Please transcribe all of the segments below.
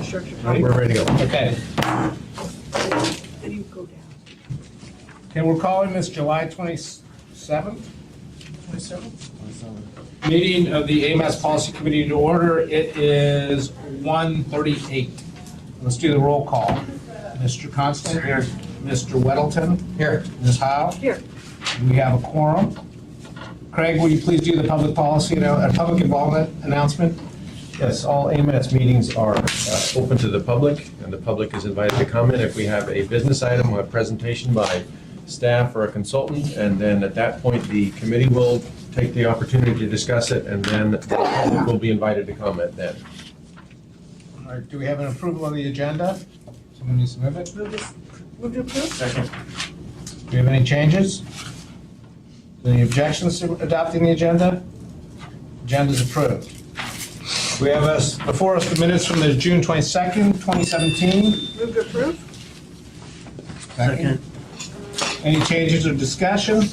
infrastructure. We're ready to go. Okay. Then you go down. Okay, we're calling this July 27th? 27th? Meeting of the AMATS Policy Committee to order. It is 1:38. Let's do the roll call. Mr. Constant? Here. Mr. Weddleton? Here. Ms. Howe? Here. We have a quorum. Craig, will you please do the public policy, public involvement announcement? Yes, all AMATS meetings are open to the public, and the public is invited to comment if we have a business item or a presentation by staff or a consultant, and then at that point, the committee will take the opportunity to discuss it, and then the public will be invited to comment then. All right, do we have an approval of the agenda? Someone needs to move it? Move to approve? Second. Do we have any changes? Any objections to adopting the agenda? Agenda is approved. We have before us the minutes from the June 22nd, 2017. Move to approve? Second. Any changes or discussion?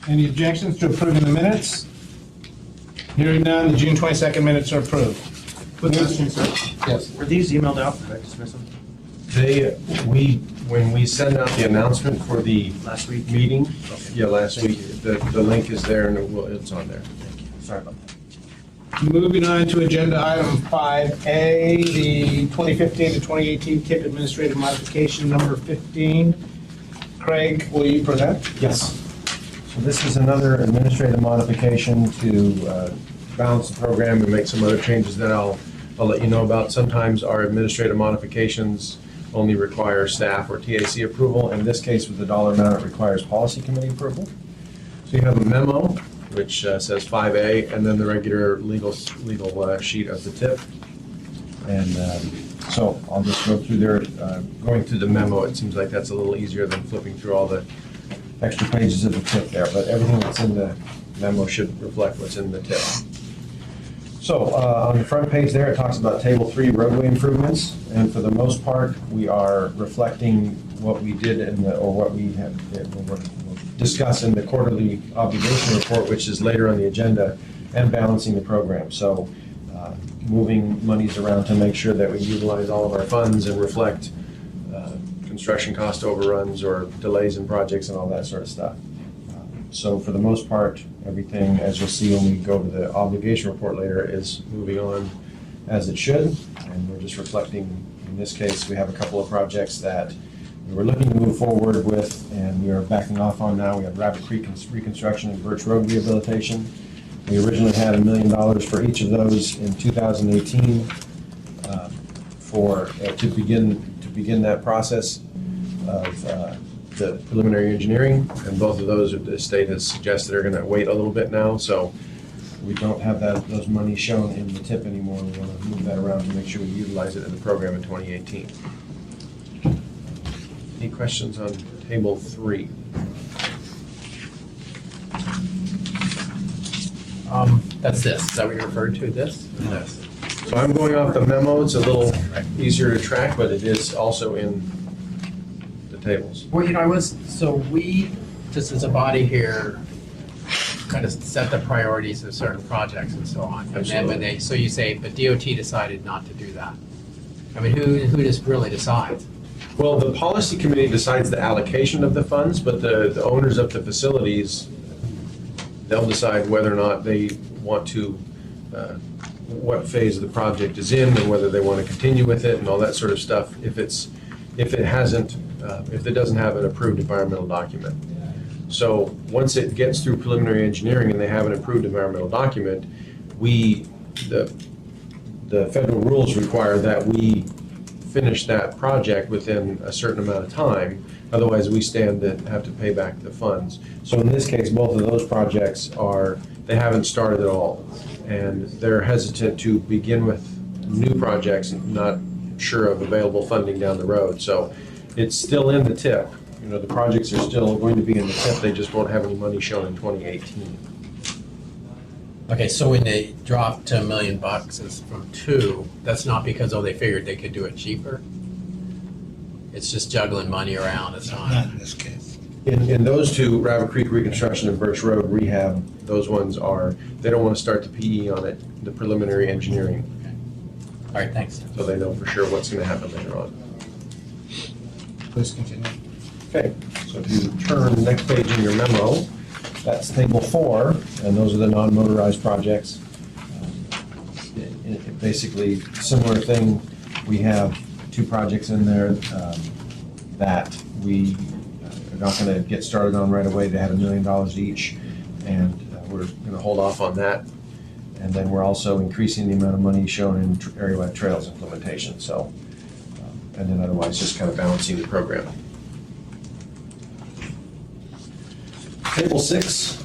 Any objections to approving the minutes? Hearing none, the June 22nd minutes are approved. Question, sir. Yes. Were these emailed out? Did I just miss them? When we send out the announcement for the Last week? meeting, Okay. last week, the link is there and it's on there. Thank you. Sorry about that. Moving on to agenda item 5A, the 2015 to 2018 TIP administrative modification number 15. Craig, will you present? Yes. So this is another administrative modification to balance the program and make some other changes that I'll let you know about. Sometimes our administrative modifications only require staff or TAC approval. In this case, with the dollar amount, it requires policy committee approval. So you have a memo, which says 5A, and then the regular legal sheet of the tip. And so I'll just go through there. Going through the memo, it seems like that's a little easier than flipping through all the extra pages of the tip there, but everything that's in the memo should reflect what's in the tip. So on the front page there, it talks about Table 3 roadway improvements, and for the most part, we are reflecting what we did or what we have we'll discuss in the quarterly obligation report, which is later on the agenda, and balancing the program. So moving monies around to make sure that we utilize all of our funds and reflect construction cost overruns or delays in projects and all that sort of stuff. So for the most part, everything, as you'll see when we go to the obligation report later, is moving on as it should. And we're just reflecting, in this case, we have a couple of projects that we were looking to move forward with and we are backing off on now. We have Rabbit Creek reconstruction and Birch Road rehabilitation. We originally had $1 million for each of those in 2018 to begin that process of the preliminary engineering, and both of those the state has suggested are going to wait a little bit now, so we don't have those monies shown in the tip anymore. We want to move that around to make sure we utilize it in the program in 2018. Any questions on Table 3? That's this. Is that what you're referring to, this? Yes. So I'm going off the memo. It's a little easier to track, but it is also in the tables. Well, we, just as a body here, kind of set the priorities of certain projects and so on. And then when so you say, but DOT decided not to do that. I mean, who just really decides? Well, the policy committee decides the allocation of the funds, but the owners of the facilities, they'll decide whether or not they want to, what phase of the project is in and whether they want to continue with it and all that sort of stuff if it doesn't have an approved environmental document. So once it gets through preliminary engineering and they have an approved environmental document, the federal rules require that we finish that project within a certain amount of time. Otherwise, we stand to have to pay back the funds. So in this case, both of those projects they haven't started at all. And they're hesitant to begin with new projects, not sure of available funding down the road. So it's still in the tip. The projects are still going to be in the tip. They just won't have any money shown in 2018. Okay, so when they dropped to $1 million from 2, that's not because, they figured they could do it cheaper? It's just juggling money around, it's not? Not in this case. In those two, Rabbit Creek reconstruction and Birch Road rehab, those ones they don't want to start the PE on it, the preliminary engineering. All right, thanks. so they know for sure what's going to happen later on. Please continue. Okay, so if you turn the next page in your memo, that's table 4, and those are the non-motorized projects. Basically, similar thing, we have 2 projects in there that we are not going to get started on right away. They had $1 million each, and we're going to hold off on that. And then we're also increasing the amount of money shown in area-wide trails implementation, so, and then otherwise just kind of balancing the program. Table 6,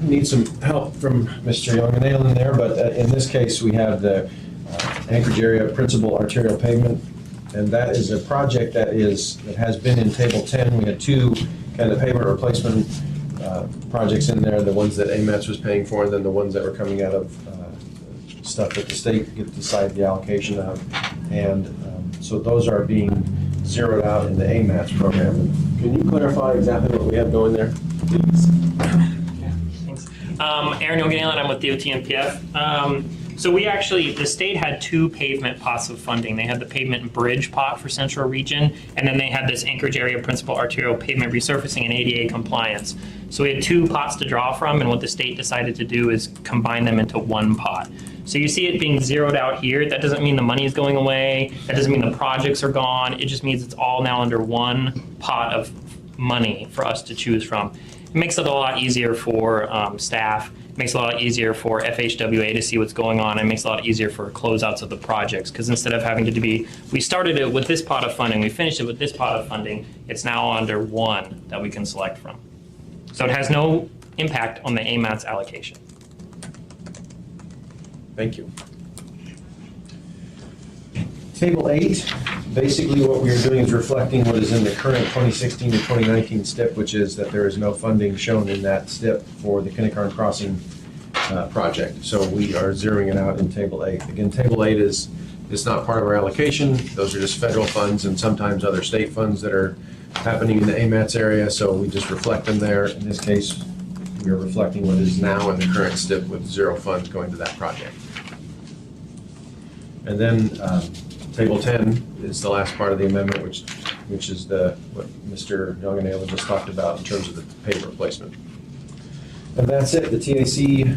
need some help from Mr. Young and Allen there, but in this case, we have the Anchorage area principal arterial pavement, and that is a project that has been in Table 10. We had 2 kind of pavement replacement projects in there, the ones that AMATS was paying for, and then the ones that were coming out of stuff that the state get to decide the allocation of. And so those are being zeroed out in the AMATS program. Can you clarify exactly what we have going there? Thanks. Aaron Yoganailan, I'm with DOT and PF. So we actually, the state had 2 pavement pots of funding. They had the pavement and bridge pot for Central Region, and then they had this Anchorage area principal arterial pavement resurfacing and ADA compliance. So we had 2 pots to draw from, and what the state decided to do is combine them into 1 pot. So you see it being zeroed out here. That doesn't mean the money is going away. That doesn't mean the projects are gone. It just means it's all now under 1 pot of money for us to choose from. It makes it a lot easier for staff. It makes it a lot easier for FHWA to see what's going on. It makes it a lot easier for closeouts of the projects, because instead of having to be, we started it with this pot of funding, we finished it with this pot of funding, it's now under 1 that we can select from. So it has no impact on the AMATS allocation. Thank you. Table 8, basically what we are doing is reflecting what is in the current 2016 to 2019 STIP, which is that there is no funding shown in that STIP for the Kinnicarn Crossing project. So we are zeroing it out in Table 8. Again, Table 8 is not part of our allocation. Those are just federal funds and sometimes other state funds that are happening in the AMATS area, so we just reflect them there. In this case, we are reflecting what is now in the current STIP with 0 funds going to that project. And then Table 10 is the last part of the amendment, which is what Mr. Young and Ayla just talked about in terms of the pavement replacement. And that's it. The TAC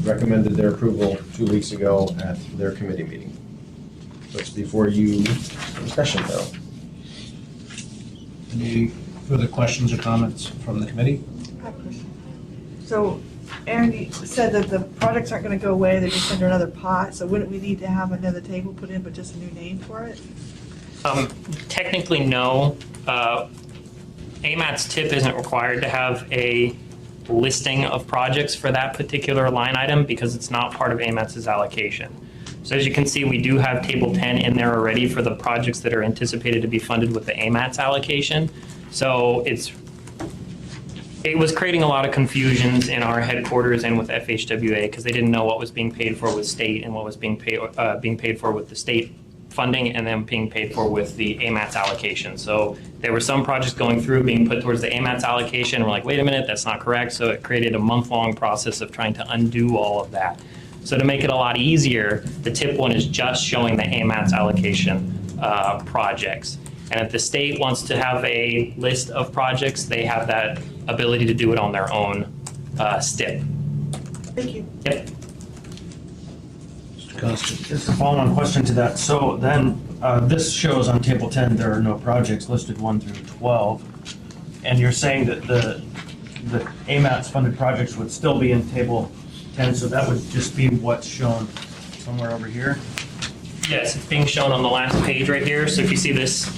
recommended their approval 2 weeks ago at their committee meeting. So it's before you for discussion though. Any further questions or comments from the committee? I have a question. So Aaron, you said that the projects aren't going to go away, they're just under another pot, so wouldn't we need to have another table put in, but just a new name for it? Technically, no. AMATS TIP isn't required to have a listing of projects for that particular line item because it's not part of AMATS's allocation. So as you can see, we do have Table 10 in there already for the projects that are anticipated to be funded with the AMATS allocation. So it was creating a lot of confusions in our headquarters and with FHWA because they didn't know what was being paid for with state and what was being paid for with the state funding and then being paid for with the AMATS allocation. So there were some projects going through being put towards the AMATS allocation. We're like, wait a minute, that's not correct. So it created a month-long process of trying to undo all of that. So to make it a lot easier, the TIP one is just showing the AMATS allocation projects. And if the state wants to have a list of projects, they have that ability to do it on their own STIP. Thank you. Yep. Just a follow-on question to that. So then, this shows on Table 10, there are no projects listed 1 through 12. And you're saying that the AMATS funded projects would still be in Table 10, so that would just be what's shown somewhere over here? Yes, it's being shown on the last page right here. So if you see this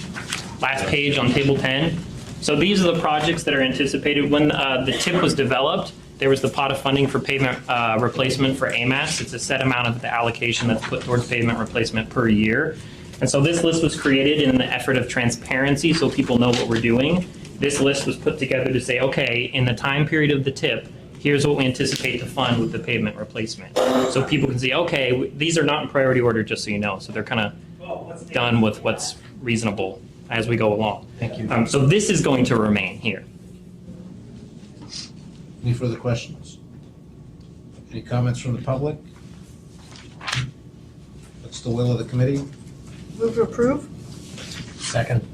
last page on Table 10, so these are the projects that are anticipated. When the TIP was developed, there was the pot of funding for pavement replacement for AMATS. It's a set amount of the allocation that's put towards pavement replacement per year. And so this list was created in the effort of transparency so people know what we're doing. This list was put together to say, okay, in the time period of the TIP, here's what we anticipate to fund with the pavement replacement. So people can see, okay, these are not in priority order, just so you know. So they're kind of done with what's reasonable as we go along. Thank you. So this is going to remain here. Any further questions? Any comments from the public? What's the will of the committee? Move to approve? Second.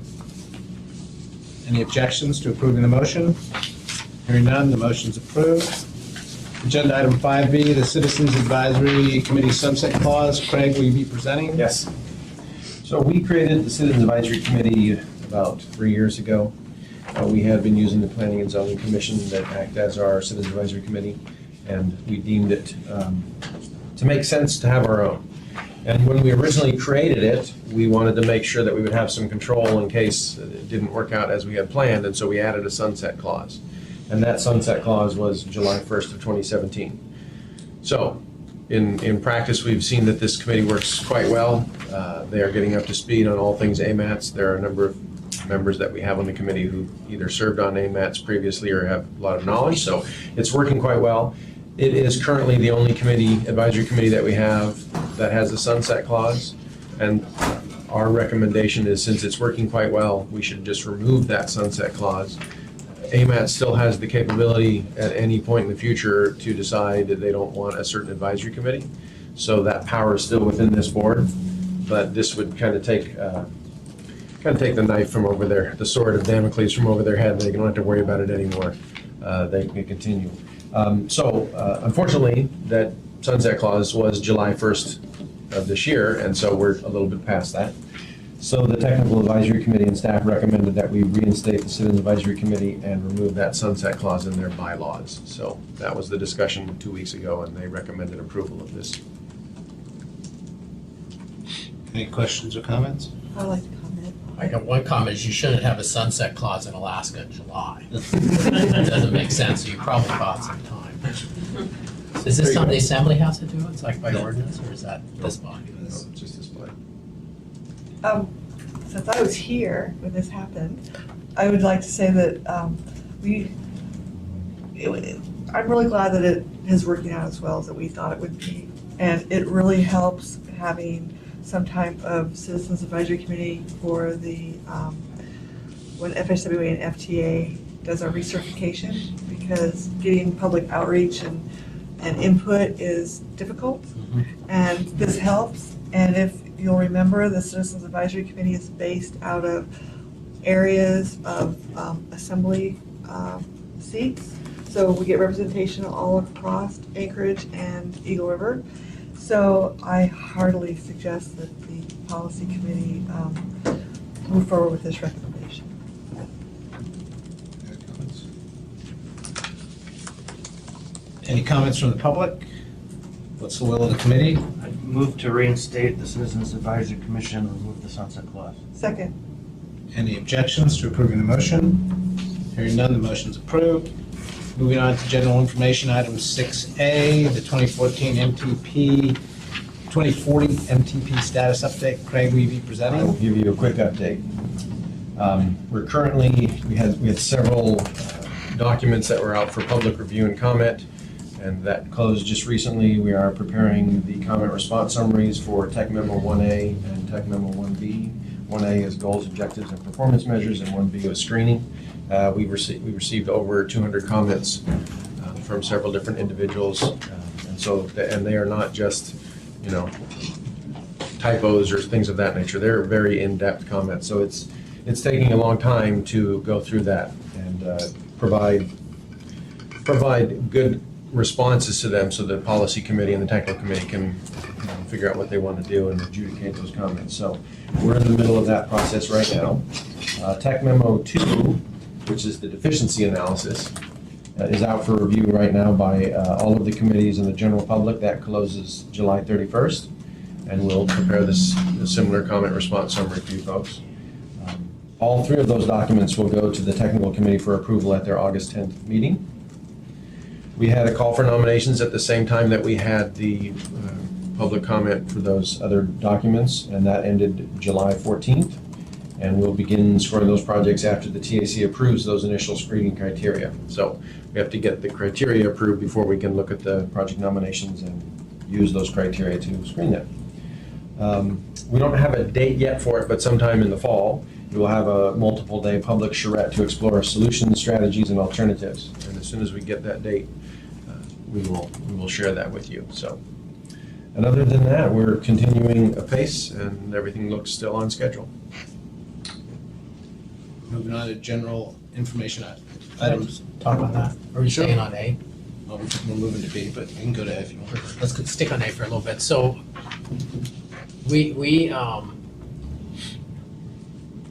Any objections to approving the motion? Hearing none, the motion's approved. Agenda item 5B, the Citizens Advisory Committee Sunset Clause. Craig, will you be presenting? Yes. So we created the Citizens Advisory Committee about 3 years ago. We had been using the Planning and Zoning Commission that act as our Citizens Advisory Committee, and we deemed it to make sense to have our own. And when we originally created it, we wanted to make sure that we would have some control in case it didn't work out as we had planned, and so we added a sunset clause. And that sunset clause was July 1st of 2017. So, in practice, we've seen that this committee works quite well. They are getting up to speed on all things AMATS. There are a number of members that we have on the committee who either served on AMATS previously or have a lot of knowledge, so it's working quite well. It is currently the only advisory committee that we have that has a sunset clause, and our recommendation is, since it's working quite well, we should just remove that sunset clause. AMAT still has the capability at any point in the future to decide that they don't want a certain advisory committee, so that power is still within this board, but this would kind of take the knife from over there, the sword of Damocles from over their head. They don't have to worry about it anymore. They can continue. Unfortunately, that sunset clause was July 1st of this year, and so we're a little bit past that. So the Technical Advisory Committee and staff recommended that we reinstate the Citizens Advisory Committee and remove that sunset clause in their bylaws. So that was the discussion 2 weeks ago, and they recommended approval of this. Any questions or comments? I'd like to comment. I got one comment, is you shouldn't have a sunset clause in Alaska in July. It doesn't make sense, so you probably bought some time. Is this something the Assembly has to do? It's like by ordinance, or is that this body? No, it's just this slide. Since I was here when this happened, I would like to say that I'm really glad that it is working out as well as that we thought it would be. And it really helps having some type of Citizens Advisory Committee for the, when FHWA and FTA does our recertification, because getting public outreach and input is difficult. And this helps. And if you'll remember, the Citizens Advisory Committee is based out of areas of assembly seats. So we get representation all across Anchorage and Eagle River. So I heartily suggest that the policy committee move forward with this recommendation. Any comments from the public? What's the will of the committee? I move to reinstate the Citizens Advisory Commission and remove the sunset clause. Second. Any objections to approving the motion? Hearing none, the motion's approved. Moving on to general information, item 6A, the 2040 MTP status update. Craig, will you be I will presenting? give you a quick update. We're currently, we had several documents that were out for public review and comment, and that closed just recently. We are preparing the comment response summaries for Tech Memo 1A and Tech Memo 1B. 1A is goals, objectives, and performance measures, and 1B is screening. We received over 200 comments from several different individuals, and they are not just, typos or things of that nature. They're very in-depth comments, so it's taking a long time to go through that and provide good responses to them, so the policy committee and the technical committee can figure out what they want to do and adjudicate those comments. So we're in the middle of that process right now. Tech Memo 2, which is the deficiency analysis, is out for review right now by all of the committees and the general public. That closes July 31st, and we'll prepare a similar comment response summary for you folks. All three of those documents will go to the technical committee for approval at their August 10th meeting. We had a call for nominations at the same time that we had the public comment for those other documents, and that ended July 14th. And we'll begin scoring those projects after the TAC approves those initial screening criteria. So we have to get the criteria approved before we can look at the project nominations and use those criteria to screen them. We don't have a date yet for it, but sometime in the fall, we will have a multiple-day public charrette to explore solutions, strategies, and alternatives. And as soon as we get that date, we will share that with you. So And other than that, we're continuing apace and everything looks still on schedule. Moving on to general information items. Talk on that. Or are you Sure. staying on A? Well, we're moving to B, but you can go to A if you want. Let's stick on A for a little bit. So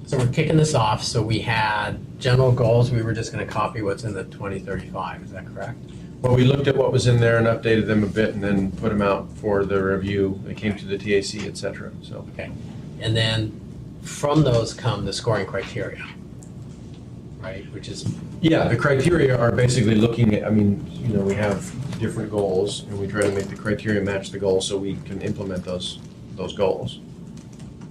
so we're kicking this off. So we had general goals. We were just going to copy what's in the 2035. Is that correct? Well, we looked at what was in there and updated them a bit and then put them out for the review. They came to the TAC, et cetera, so. Okay. And then from those come the scoring criteria, right? Which is, Yeah, the criteria are basically looking at, I mean, we have different goals and we try to make the criteria match the goals so we can implement those goals.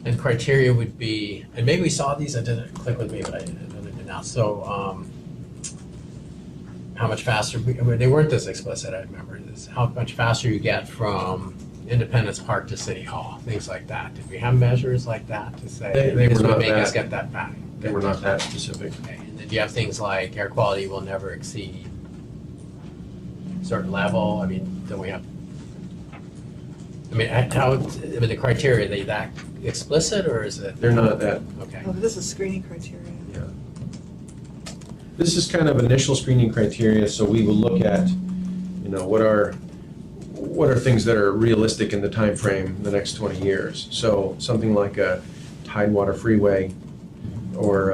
and criteria would be, and maybe we saw these, it didn't click with me, but I did now. So how much faster, they weren't this explicit, I remember this, how much faster you get from Independence Park to City Hall, things like that. Did we have measures like that to say, They this were would not make us that- get that back? They were not that specific. Okay, and then do you have things like air quality will never exceed a certain level? I mean, don't we have, I mean, the criteria, are they that explicit or is it? They're not that, Okay, Oh, this is screening criteria. this is kind of initial screening criteria, so we will look at, what are things that are realistic in the time frame, the next 20 years. So something like a Tidewater Freeway or,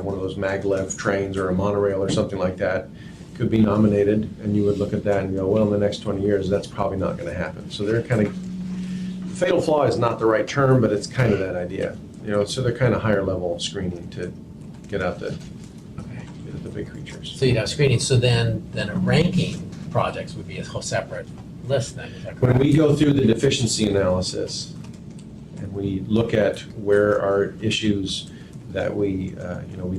one of those maglev trains or a monorail or something like that could be nominated, and you would look at that and go, well, in the next 20 years, that's probably not going to happen. So they're kind of, fatal flaw is not the right term, but it's kind of that idea. So they're kind of higher level screening to get out the big creatures. so you'd have screening, so then a ranking projects would be a whole separate list then, is that When correct? we go through the deficiency analysis and we look at where are issues that we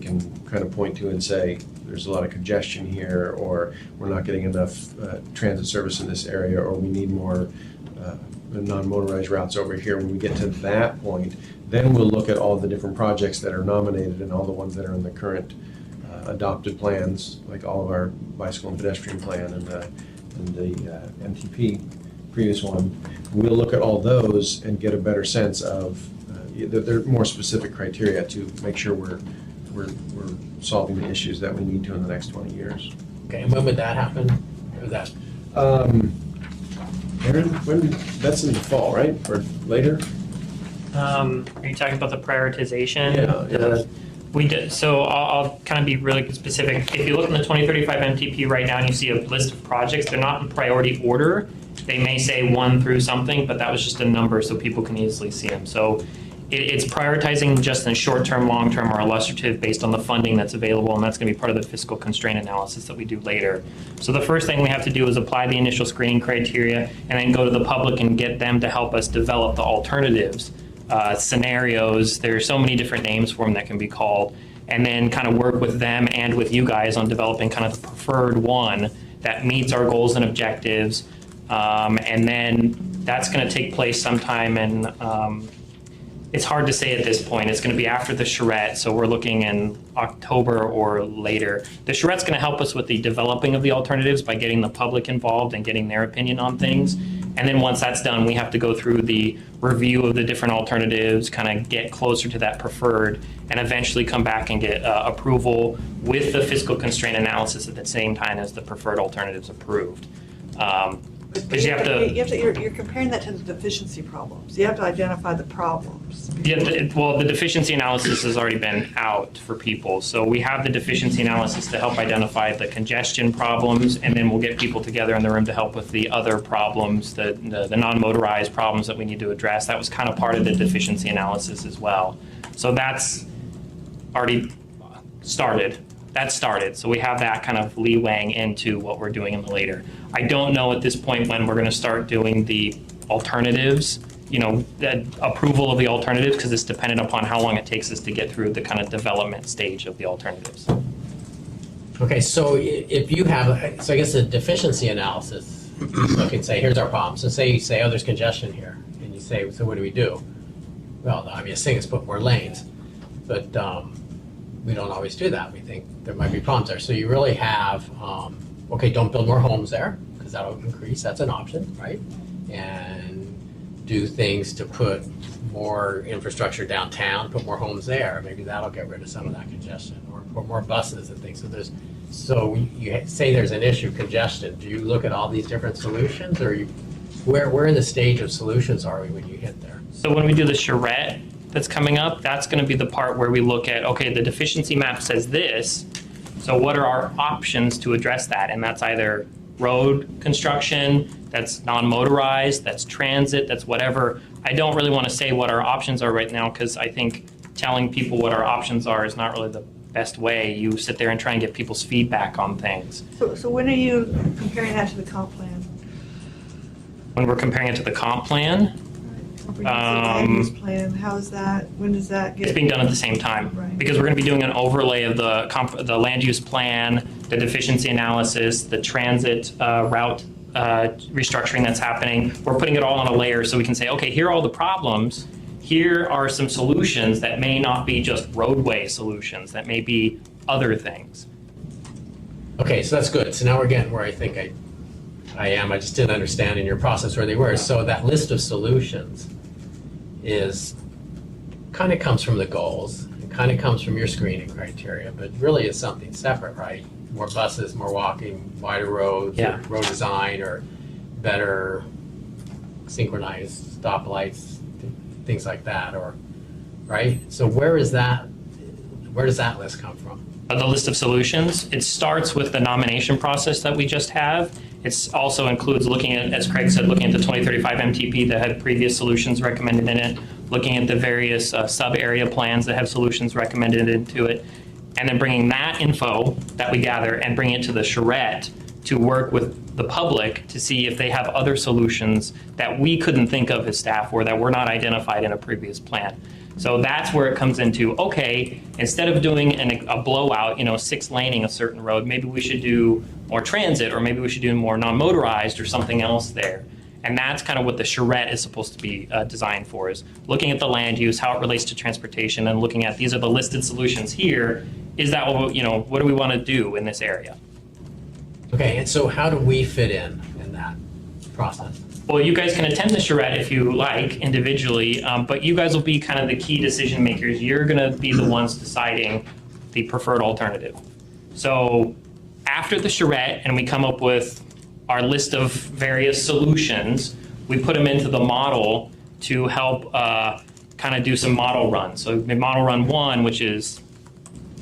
can kind of point to and say, there's a lot of congestion here, or we're not getting enough transit service in this area, or we need more non-motorized routes over here. When we get to that point, then we'll look at all the different projects that are nominated and all the ones that are in the current adopted plans, like all of our bicycle and pedestrian plan and the MTP, previous one. We'll look at all those and get a better sense of, there are more specific criteria to make sure we're solving the issues that we need to in the next 20 years. Okay, and when would that happen? Or that, Aaron, that's in the fall, right, or later? Are you talking about the prioritization? Yeah. We did, so I'll kind of be really specific. If you look in the 2035 MTP right now and you see a list of projects, they're not in priority order. They may say 1 through something, but that was just a number so people can easily see them. So it's prioritizing just in short-term, long-term, or illustrative based on the funding that's available, and that's going to be part of the fiscal constraint analysis that we do later. So the first thing we have to do is apply the initial screening criteria and then go to the public and get them to help us develop the alternatives, scenarios. There's so many different names for them that can be called, and then kind of work with them and with you guys on developing kind of the preferred one that meets our goals and objectives. And then that's going to take place sometime in, it's hard to say at this point. It's going to be after the charrette, so we're looking in October or later. The charrette's going to help us with the developing of the alternatives by getting the public involved and getting their opinion on things. And then once that's done, we have to go through the review of the different alternatives, kind of get closer to that preferred, and eventually come back and get approval with the fiscal constraint analysis at the same time as the preferred alternatives approved. Because You're comparing that to the deficiency problems. You have to identify the problems. Yeah, the deficiency analysis has already been out for people. So we have the deficiency analysis to help identify the congestion problems, and then we'll get people together in the room to help with the other problems, the non-motorized problems that we need to address. That was kind of part of the deficiency analysis as well. So that's already started. That started. So we have that kind of leewaying into what we're doing in the later. I don't know at this point when we're going to start doing the alternatives, the approval of the alternatives, because it's dependent upon how long it takes us to get through the kind of development stage of the alternatives. okay, so if you have, so I guess the deficiency analysis, look and say, here's our problem. So say you say, oh, there's congestion here, and you say, so what do we do? Well, the obvious thing is put more lanes, but we don't always do that. We think there might be problems there. So you really have, okay, don't build more homes there, because that'll increase, that's an option, right? and do things to put more infrastructure downtown, put more homes there, maybe that'll get rid of some of that congestion, or put more buses and things. So you say there's an issue, congestion. Do you look at all these different solutions, or where in the stage of solutions are we when you hit there? So when we do the charrette that's coming up, that's going to be the part where we look at, okay, the deficiency map says this, so what are our options to address that? And that's either road construction, that's non-motorized, that's transit, that's whatever. I don't really want to say what our options are right now, because I think telling people what our options are is not really the best way. You sit there and try and get people's feedback on things. So when are you comparing that to the comp plan? When we're comparing it to the comp plan, Comprehensive land use plan, how's that, when does that get? it's being done at the same time. Right. Because we're going to be doing an overlay of the land use plan, the deficiency analysis, the transit route restructuring that's happening. We're putting it all on a layer so we can say, okay, here are all the problems. Here are some solutions that may not be just roadway solutions, that may be other things. Okay, so that's good. So now we're getting where I think I am. I just didn't understand in your process where they were. So that list of solutions kind of comes from the goals, it kind of comes from your screening criteria, but really is something separate, right? More buses, more walking, wider roads, Yeah. road design, or better synchronized stoplights, things like that, or, right? So where does that list come from? The list of solutions, it starts with the nomination process that we just have. It also includes looking at, as Craig said, looking at the 2035 MTP that had previous solutions recommended in it, looking at the various sub-area plans that have solutions recommended into it, and then bringing that info that we gather and bringing it to the charrette to work with the public to see if they have other solutions that we couldn't think of as staff or that were not identified in a previous plan. So that's where it comes into, okay, instead of doing a blowout, 6-laning a certain road, maybe we should do more transit, or maybe we should do more non-motorized or something else there. And that's kind of what the charrette is supposed to be designed for, is looking at the land use, how it relates to transportation, and looking at, these are the listed solutions here. Is that what do we want to do in this area? Okay, and so how do we fit in that process? Well, you guys can attend the charrette if you like individually, but you guys will be kind of the key decision makers. You're going to be the ones deciding the preferred alternative. So after the charrette and we come up with our list of various solutions, we put them into the model to help kind of do some model runs. So model run 1, which is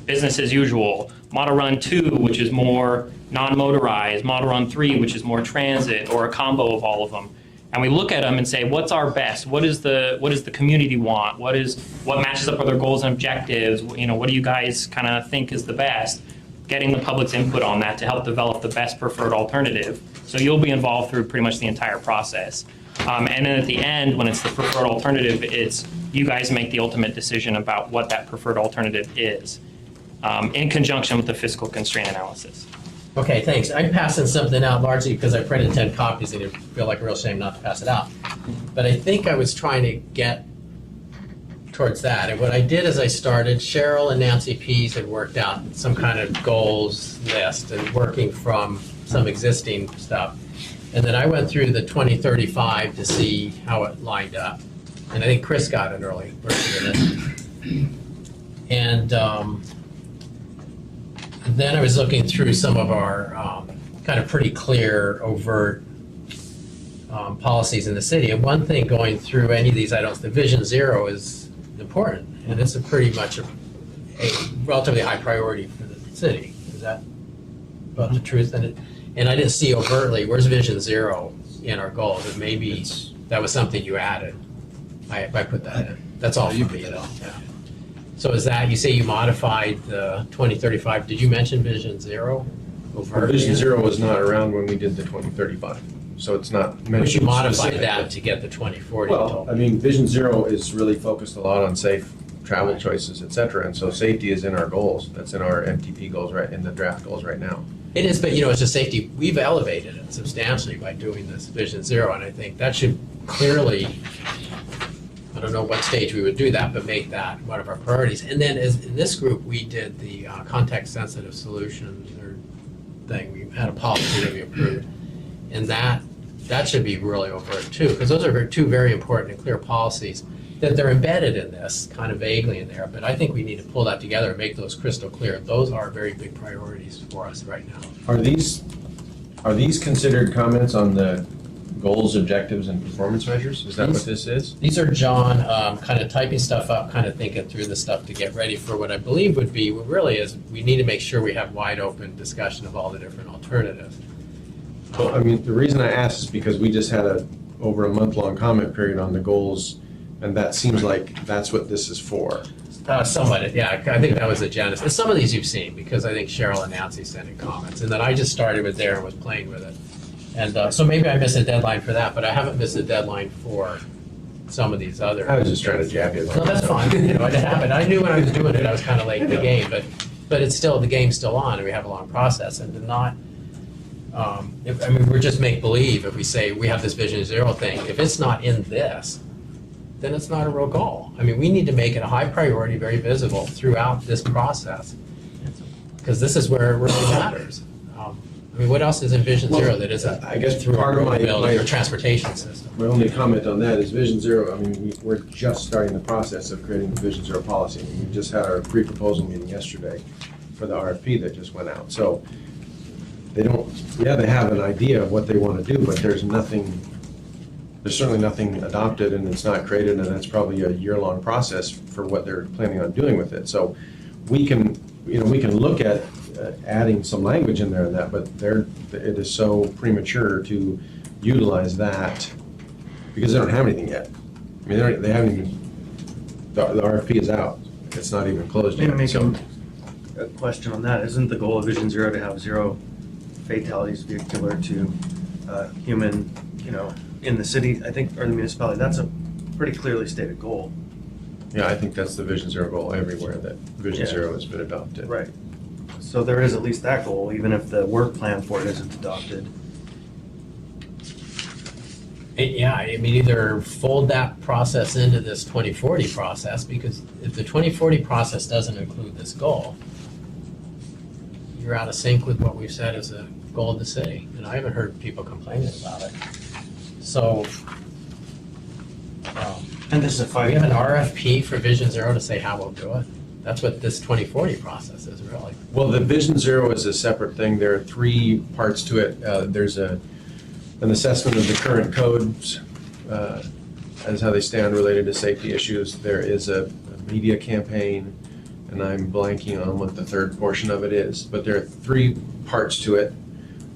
business as usual. Model run 2, which is more non-motorized. Model run 3, which is more transit, or a combo of all of them. And we look at them and say, what's our best? What does the community want? What matches up with their goals and objectives? What do you guys kind of think is the best? Getting the public's input on that to help develop the best preferred alternative. So you'll be involved through pretty much the entire process. And then at the end, when it's the preferred alternative, it's you guys make the ultimate decision about what that preferred alternative is, in conjunction with the fiscal constraint analysis. Okay, thanks. I'm passing something out largely because I printed 10 copies and I feel like a real shame not to pass it out. But I think I was trying to get towards that. And what I did is I started, Cheryl and Nancy Pease had worked out some kind of goals list and working from some existing stuff. And then I went through the 2035 to see how it lined up. And I think Chris got an early version of it. And then I was looking through some of our kind of pretty clear, overt policies in the city. And one thing going through any of these items, the Vision Zero is important. And it's pretty much a relatively high priority for the city. Is that about the truth? And I didn't see overtly, where's Vision Zero in our goals? And maybe that was something you added. I put that in. That's all for me, though. Yeah. So is that, you say you modified the 2035, did you mention Vision Zero? Vision Zero was not around when we did the 2035, so it's not mentioned. But you modified specifically. that to get the 2040 Well, total. I mean, Vision Zero is really focused a lot on safe travel choices, et cetera, and so safety is in our goals. That's in our MTP goals, right, in the draft goals right now. It is, but it's just safety, we've elevated it substantially by doing this Vision Zero, and I think that should clearly, I don't know what stage we would do that, but make that one of our priorities. And then in this group, we did the context-sensitive solutions or thing. We had a policy that we approved. And that that should be really overt too, because those are two very important and clear policies that they're embedded in this, kind of vaguely in there, but I think we need to pull that together and make those crystal clear. Those are very big priorities for us right now. Are these considered comments on the goals, objectives, and performance measures? Is that what this is? These are John kind of typing stuff up, kind of thinking through the stuff to get ready for what I believe would be, what really is, we need to make sure we have wide open discussion of all the different alternatives. Well, I mean, the reason I ask is because we just had over a month-long comment period on the goals, and that seems like that's what this is for. Somewhat, yeah, I think that was the genesis. And some of these you've seen, because I think Cheryl and Nancy sent in comments, and then I just started with there and was playing with it. And so maybe I missed a deadline for that, but I haven't missed a deadline for some of these other. I was just trying to jab you. No, that's fine. You know, it happened. I knew when I was doing it, I was kind of late in the game, but it's still, the game's still on, and we have a long process, and to not, I mean, we're just make believe if we say we have this Vision Zero thing. If it's not in this, then it's not a real goal. I mean, we need to make it a high priority, very visible throughout this process, because this is where it really matters. I mean, what else is in Vision Zero that isn't I guess through our part of my- mobility or transportation system? My only comment on that is Vision Zero, I mean, we're just starting the process of creating the Vision Zero policy. I mean, we just had our pre-proposal meeting yesterday for the RFP that just went out. So they they have an idea of what they want to do, but there's certainly nothing adopted, and it's not created, and it's probably a year-long process for what they're planning on doing with it. So we can look at adding some language in there and that, but it is so premature to utilize that because they don't have anything yet. I mean, they haven't even, the RFP is out. It's not even closed Maybe yet. make So a question on that. Isn't the goal of Vision Zero to have zero fatalities vehicular to human, in the city, I think, or the municipality? That's a pretty clearly stated goal. yeah, I think that's the Vision Zero goal everywhere, that Vision Yeah. Zero has been adopted. Right. So there is at least that goal, even if the work plan for it isn't adopted. Yeah, I mean, either fold that process into this 2040 process, because if the 2040 process doesn't include this goal, you're out of sync with what we've said is a goal of the city, and I haven't heard people complaining about it. So, And this is a we have an 5 RFP for Vision Zero to say how we'll do it. That's what this 2040 process is, really. Well, the Vision Zero is a separate thing. There are 3 parts to it. There's an assessment of the current codes as how they stand related to safety issues. There is a media campaign, and I'm blanking on what the third portion of it is, but there are 3 parts to it.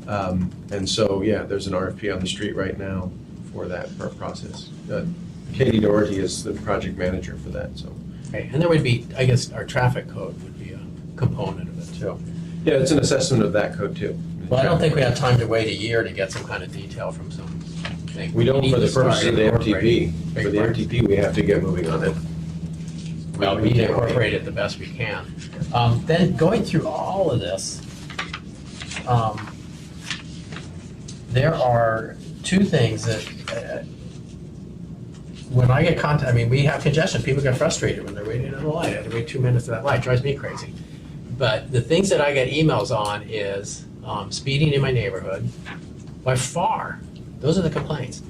And so, yeah, there's an RFP on the street right now for that process. Katie Doherty is the project manager for that, so. Okay, and there would be, I guess, our traffic code would be a component of it too. Yeah, it's an assessment of that code too. Well, I don't think we have time to wait a year to get some kind of detail from something. We don't need for the to start purposes of the incorporating MTP. big For the parts. MTP, we have to get moving on it. Well, we need to incorporate it the best we can. Then going through all of this, there are 2 things that, when I get I mean, we have congestion, people get frustrated when they're waiting on the light, I have to wait 2 minutes for that light, drives me crazy. But the things that I get emails on is speeding in my neighborhood, by far, those are the complaints.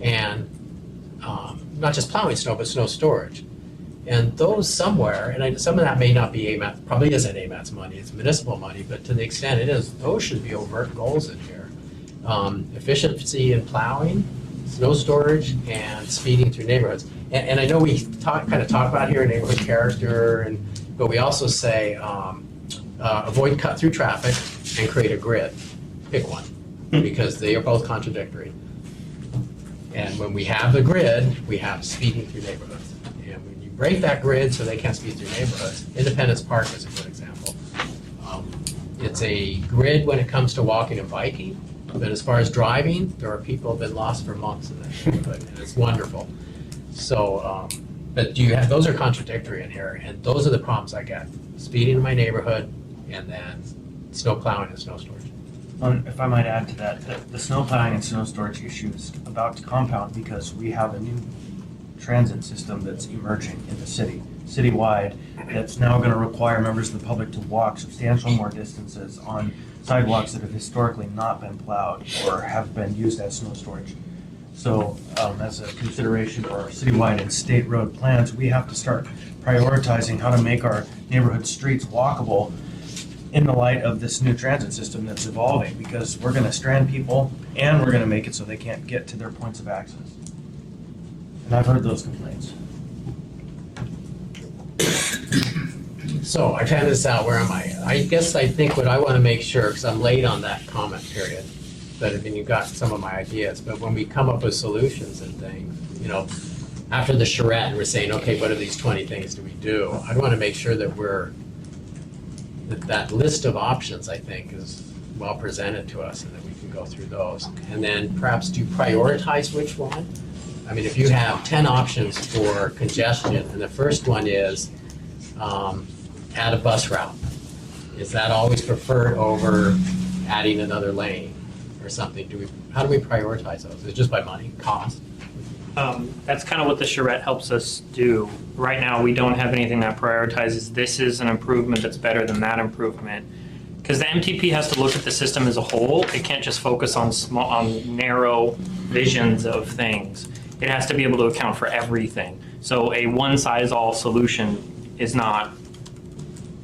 And not just plowing snow, but snow storage. And those somewhere, and some of that may not be AMATS, probably isn't AMATS money, it's municipal money, but to the extent it is, those should be overt goals in here. Efficiency in plowing, snow storage, and speeding through neighborhoods. And I know we kind of talk about here neighborhood character, but we also say avoid cut through traffic and create a grid. Pick one, because they are both contradictory. And when we have the grid, we have speeding through neighborhoods. And when you break that grid so they can't speed through neighborhoods, Independence Park is a good example. It's a grid when it comes to walking and biking, but as far as driving, there are people who have been lost for months in that neighborhood, and it's wonderful. So, but those are contradictory in here, and those are the problems I get. Speeding in my neighborhood, and then snow plowing and snow storage. If I might add to that, the snow plowing and snow storage issue is about to compound because we have a new transit system that's emerging in the city, citywide, that's now going to require members of the public to walk substantial more distances on sidewalks that have historically not been plowed or have been used as snow storage. So as a consideration for our citywide and state road plans, we have to start prioritizing how to make our neighborhood streets walkable in the light of this new transit system that's evolving, because we're gonna strand people and we're gonna make it so they can't get to their points of access. And I've heard those complaints. So I found this out, where am I? I guess I think what I want to make sure, because I'm late on that comment period, but I mean, you got some of my ideas, but when we come up with solutions and things, you know, after the charrette, we're saying, okay, what are these 20 things do we do? I want to make sure that that list of options, I think, is well presented to us and that we can go through those. And then perhaps do prioritize which one? I mean, if you have 10 options for congestion, and the first one is add a bus route, is that always preferred over adding another lane or something? How do we prioritize those? Is it just by money, cost? That's kind of what the charrette helps us do. Right now, we don't have anything that prioritizes this is an improvement that's better than that improvement. Because the MTP has to look at the system as a whole. It can't just focus on narrow visions of things. It has to be able to account for everything. So a one-size-all solution is not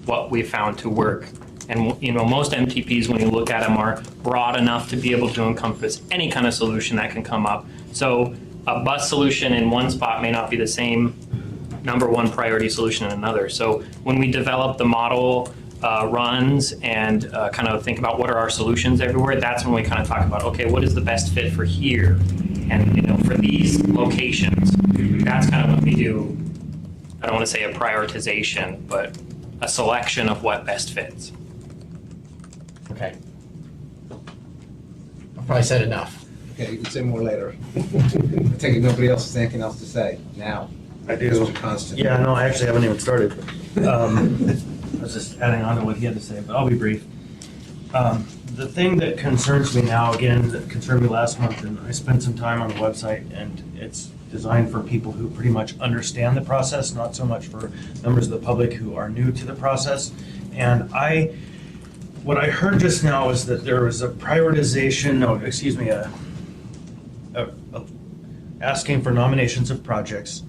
what we found to work. And you know, most MTPs, when you look at them, are broad enough to be able to encompass any kind of solution that can come up. So a bus solution in one spot may not be the same number one priority solution in another. So when we develop the model runs and kind of think about what are our solutions everywhere, that's when we kind of talk about, okay, what is the best fit for here? And you know, for these locations, that's kind of what we do. I don't want to say a prioritization, but a selection of what best fits. Okay. I've probably said enough. Okay, you can say more later. I take it nobody else has anything else to say now. I do. Mr. Constant. Yeah, no, I actually haven't even started. I was just adding on to what he had to say, but I'll be brief. The thing that concerns me now, again, that concerned me last month, and I spent some time on the website, and it's designed for people who pretty much understand the process, not so much for members of the public who are new to the process. And what I heard just now is that there was a prioritization, asking for nominations of projects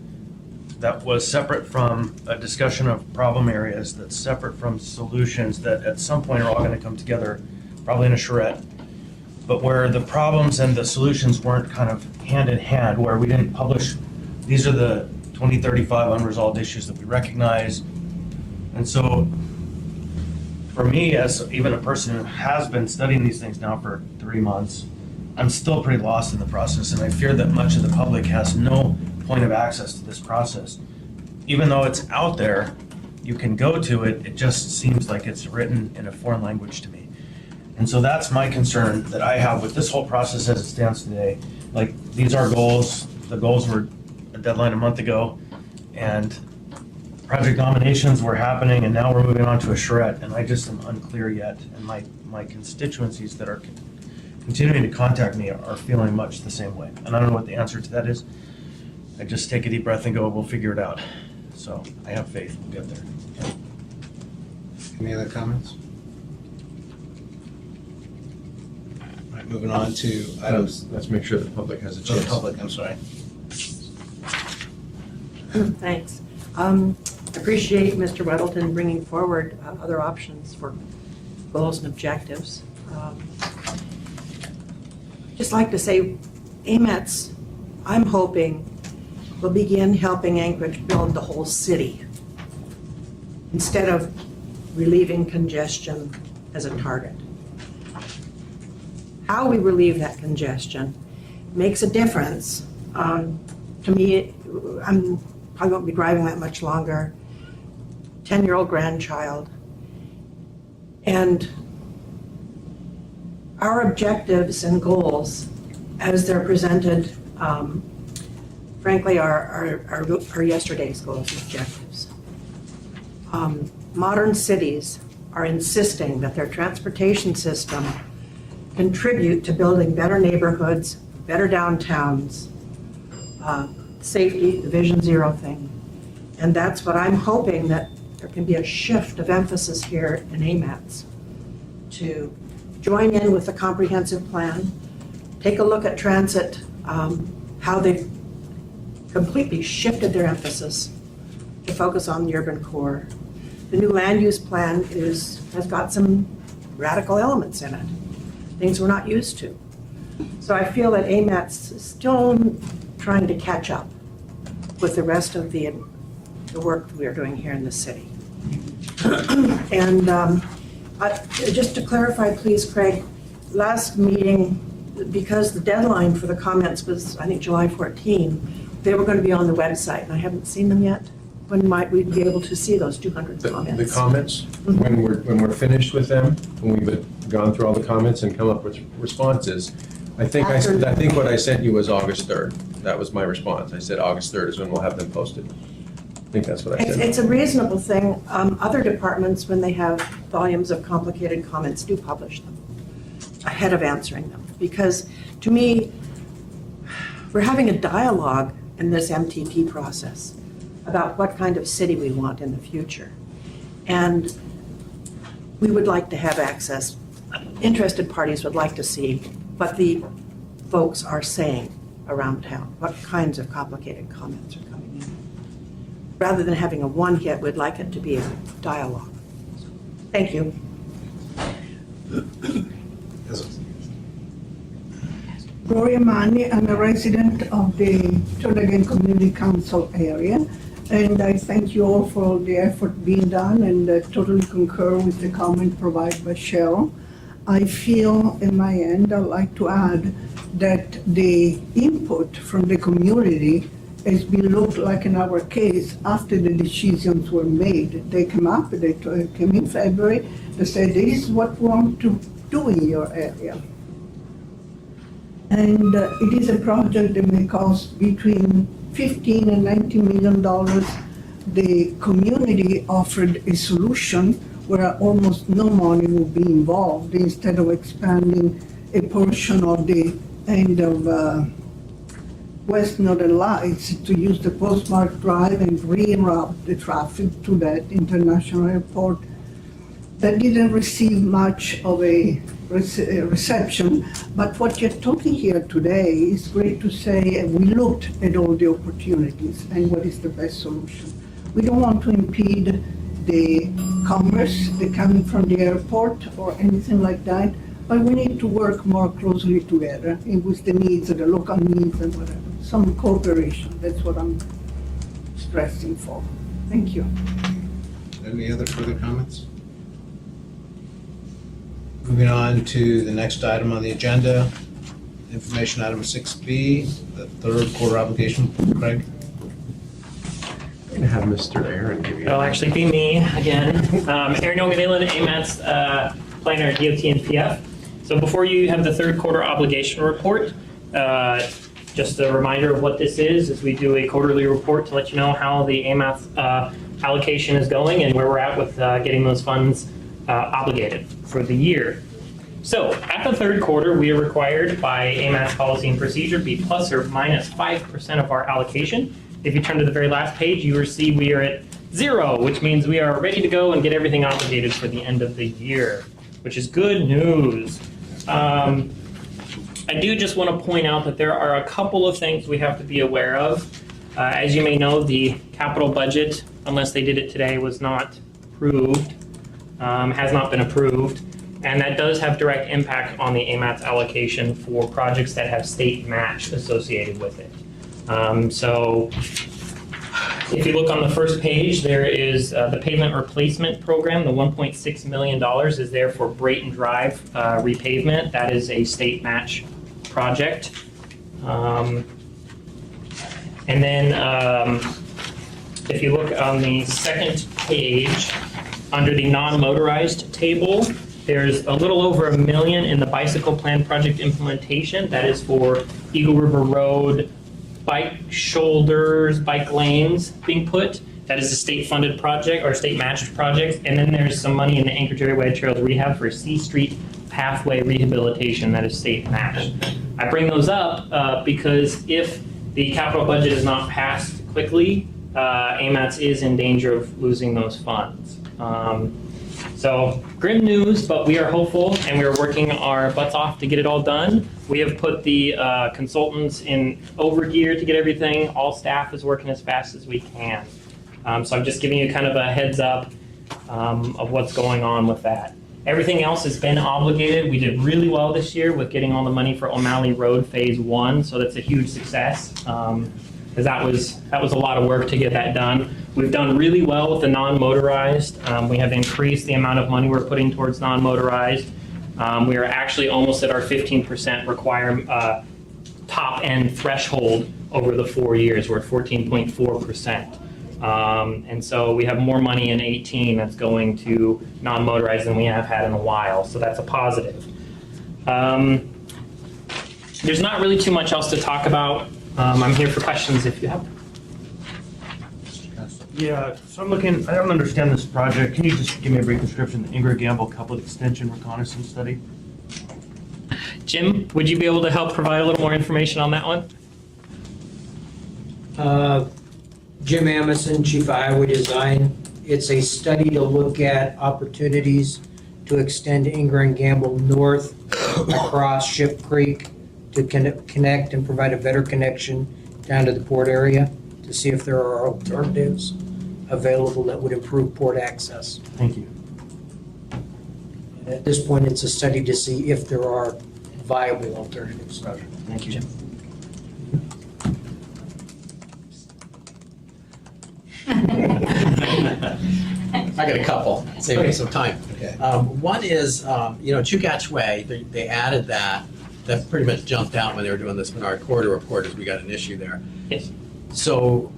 that was separate from a discussion of problem areas, that's separate from solutions that at some point are all going to come together, probably in a charrette, but where the problems and the solutions weren't kind of hand in hand, where we didn't publish, these are the 2035 unresolved issues that we recognize. And so for me, as even a person who has been studying these things now for 3 months, I'm still pretty lost in the process, and I fear that much of the public has no point of access to this process. Even though it's out there, you can go to it, it just seems like it's written in a foreign language to me. And so that's my concern that I have with this whole process as it stands today. Like, these are goals, the goals were a deadline a month ago, and project nominations were happening, and now we're moving on to a charrette, and I just am unclear yet. And my constituencies that are continuing to contact me are feeling much the same way. And I don't know what the answer to that is. I just take a deep breath and go, we'll figure it out. So I have faith we'll get there. Any other comments? All right, moving on to items. Let's make sure the public has a Oh, chance. the public, I'm sorry. Thanks. Appreciate Mr. Weddleton bringing forward other options for goals and objectives. Just like to say, AMATS, I'm hoping, will begin helping Anchorage build the whole city instead of relieving congestion as a target. How we relieve that congestion makes a difference. To me, I won't be driving that much longer. 10-year-old grandchild. And our objectives and goals, as they're presented, frankly, are yesterday's goals and objectives. Modern cities are insisting that their transportation system contribute to building better neighborhoods, better downtowns, safety, the Vision Zero thing. And that's what I'm hoping, that there can be a shift of emphasis here in AMATS to join in with the comprehensive plan, take a look at transit, how they've completely shifted their emphasis to focus on the urban core. The new land use plan has got some radical elements in it, things we're not used to. So I feel that AMATS is still trying to catch up with the rest of the work we are doing here in the city. And just to clarify, please, Craig, last meeting, because the deadline for the comments was, I think, July 14, they were going to be on the website, and I haven't seen them yet. When might we be able to see those 200 comments? The comments, when we're finished with them, when we've gone through all the comments and come up with responses, I think what I sent you was August 3rd. That was my response. I said August 3rd is when we'll have them posted. I think that's what I said. It's a reasonable thing. Other departments, when they have volumes of complicated comments, do publish them ahead of answering them. Because to me, we're having a dialogue in this MTP process about what kind of city we want in the future. And we would like to have access. Interested parties would like to see what the folks are saying around town, what kinds of complicated comments are coming in. Rather than having a one-hit, we'd like it to be a dialogue. Thank you. Gloria Mani, I'm a resident of the Tollegan Community Council area, and I thank you all for all the effort being done and totally concur with the comment provided by Cheryl. I feel in my end, I'd like to add that the input from the community has been looked like in our case after the decisions were made. They came up, they came in February, they said, this is what we want to do in your area. And it is a project that may cost between $15 and $19 million. The community offered a solution where almost no money will be involved instead of expanding a portion of the end of West Northern Lights to use the Postmark Drive and reroute the traffic to that international airport. That didn't receive much of a reception, but what you're talking here today is great to say we looked at all the opportunities and what is the best solution. We don't want to impede the commerce that coming from the airport or anything like that, but we need to work more closely together with the needs of the local needs and whatever. Some cooperation, that's what I'm stressing for. Thank you. Any other further comments? Moving on to the next item on the agenda, information item 6B, the third quarter obligation. Craig? I'm gonna have Mr. Aaron give you. It'll actually be me again. Aaron Ogadalen, AMATS planner at DOT and PF. So before you have the third quarter obligation report, just a reminder of what this is we do a quarterly report to let you know how the AMATS allocation is going and where we're at with getting those funds obligated for the year. So at the third quarter, we are required by AMATS policy and procedure be plus or minus 5% of our allocation. If you turn to the very last page, you will see we are at 0, which means we are ready to go and get everything obligated for the end of the year, which is good news. I do just want to point out that there are a couple of things we have to be aware of. As you may know, the capital budget, unless they did it today, was not approved, has not been approved. And that does have direct impact on the AMATS allocation for projects that have state match associated with it. So if you look on the first page, there is the pavement replacement program. The $1.6 million is there for Brayton Drive repavement. That is a state match project. And then if you look on the second page, under the non-motorized table, there's a little over $1 million in the bicycle plan project implementation. That is for Eagle River Road, bike shoulders, bike lanes being put. That is a state-funded project or state-matched project. And then there's some money in the Anchorage Area Wide Trails Rehab for C Street Pathway Rehabilitation. That is state-matched. I bring those up because if the capital budget is not passed quickly, AMATS is in danger of losing those funds. So grim news, but we are hopeful and we are working our butts off to get it all done. We have put the consultants in overgear to get everything. All staff is working as fast as we can. So I'm just giving you kind of a heads up of what's going on with that. Everything else has been obligated. We did really well this year with getting all the money for O'Malley Road Phase 1, so that's a huge success. Because that was a lot of work to get that done. We've done really well with the non-motorized. We have increased the amount of money we're putting towards non-motorized. We are actually almost at our 15% top end threshold over the 4 years. We're at 14.4%. And so we have more money in 18 that's going to non-motorized than we have had in a while. So that's a positive. There's not really too much else to talk about. I'm here for questions if you have. Yeah, so I'm looking, I don't understand this project. Can you just give me a brief description? The Ingram Gamble Coupled Extension Reconnaissance Study? Jim, would you be able to help provide a little more information on that one? Jim Amison, Chief of Highway Design. It's a study to look at opportunities to extend Ingram Gamble north across Ship Creek to connect and provide a better connection down to the port area to see if there are alternatives available that would improve port access. Thank you. At this point, it's a study to see if there are viable alternatives. Roger. Thank you, Jim. I got a couple, save me some time. Okay. One is, Chugach Way, they added that pretty much jumped out when they were doing this Menard Corridor report, as we got an issue there. Yes. So,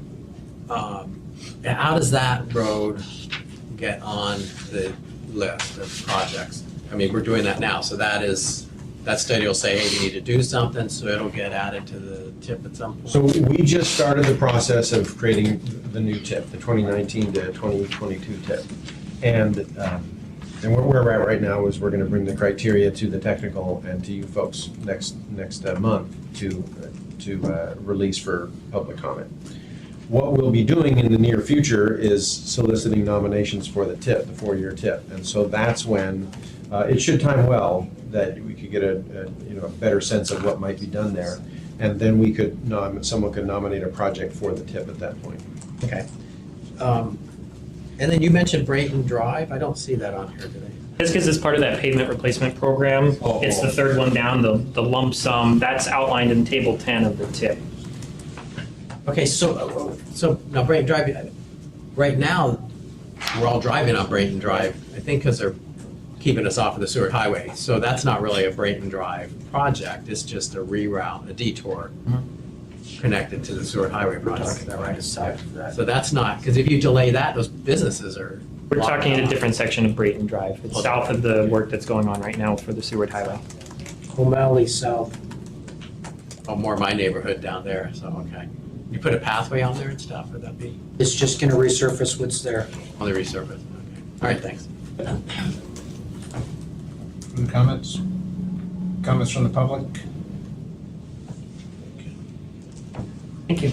how does that road get on the list of projects? I mean, we're doing that now, so that study will say, hey, we need to do something, so it'll get added to the tip at some point. So we just started the process of creating the new tip, the 2019 to 2022 tip. And where we're at right now is we're going to bring the criteria to the technical and to you folks next month to release for public comment. What we'll be doing in the near future is soliciting nominations for the tip, the 4-year tip. And so that's when it should time well that we could get a better sense of what might be done there. And then we could, someone could nominate a project for the tip at that point. Okay. And then you mentioned Brayton Drive. I don't see that on here today. This because it's part of that pavement replacement program. Oh. It's the third one down, the lump sum. That's outlined in table 10 of the tip. Okay, so now Brayton Drive, right now, we're all driving on Brayton Drive, I think because they're keeping us off of the Seward Highway. So that's not really a Brayton Drive project, it's just a reroute, a detour connected to the Seward Highway project, is that right? So that's not, because if you delay that, those businesses are. We're talking in a blocked different section of Brayton Drive. It's south of the work that's going on right now for the Seward Highway. O'Malley South. off. Oh, more my neighborhood down there, so, okay. You put a pathway on there and stuff, would that be It's just gonna resurface what's there. on the resurface? Okay. All right, thanks. Any comments? Comments from the public? Thank you.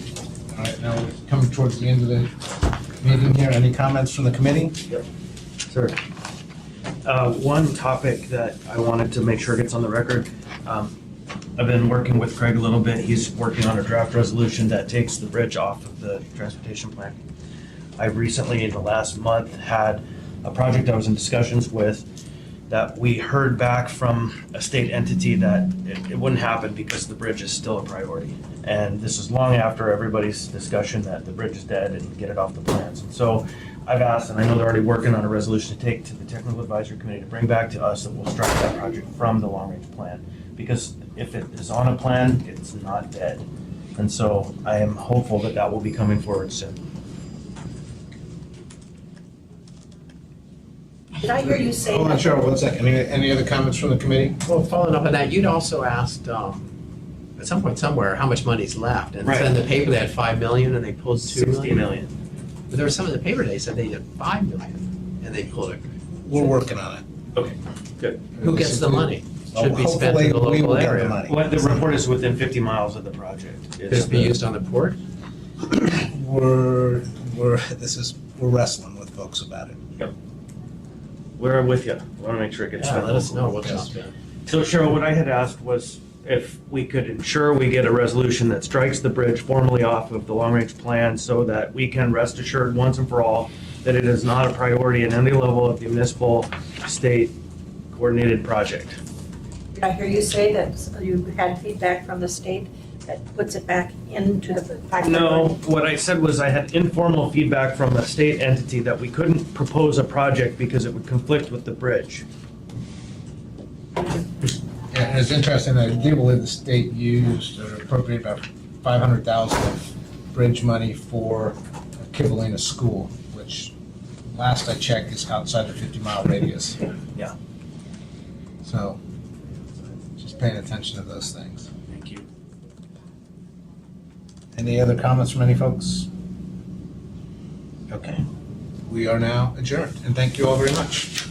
All right, now we're coming towards the end of the meeting here. Any comments from the committee? Sir. One topic that I wanted to make sure gets on the record. I've been working with Craig a little bit. He's working on a draft resolution that takes the bridge off of the transportation plan. I recently, in the last month, had a project I was in discussions with that we heard back from a state entity that it wouldn't happen because the bridge is still a priority. And this is long after everybody's discussion that the bridge is dead and get it off the plans. And so I've asked, and I know they're already working on a resolution to take to the Technical Advisory Committee to bring back to us that we'll strike that project from the long-range plan. Because if it is on a plan, it's not dead. And so I am hopeful that that will be coming forward soon. Did I hear you say Hold on, that? Cheryl, 1 second. Any other comments from the committee? Well, following up on that, you'd also asked, at some point somewhere, how much money's left. And Right. then in the paper, they had 5 million and they pulled 2 million. 60 million. But there was some in the paper, they said they had 5 million and they pulled it. We're working on it. Okay, good. Who gets the money? Should be spent Hopefully, in the we will local get the area. money. Well, the report is within 50 miles of the project. Could it be used on the port? We're wrestling with folks about it. we're with you. We want to make sure it gets Yeah, done. let us know what that's been. So Cheryl, what I had asked was if we could ensure we get a resolution that strikes the bridge formally off of the long-range plan so that we can rest assured once and for all that it is not a priority at any level of the municipal, state coordinated project. Did I hear you say that you had feedback from the state that puts it back into the pipeline? No, what I said was I had informal feedback from a state entity that we couldn't propose a project because it would conflict with the bridge. Yeah, and it's interesting, I do believe the state used or appropriated about 500,000 of bridge money for Kivalina School, which last I checked is outside the 50-mile radius. Yeah. So, just paying attention to those things. Thank you. Any other comments from any folks? Okay. We are now adjourned, and thank you all very much.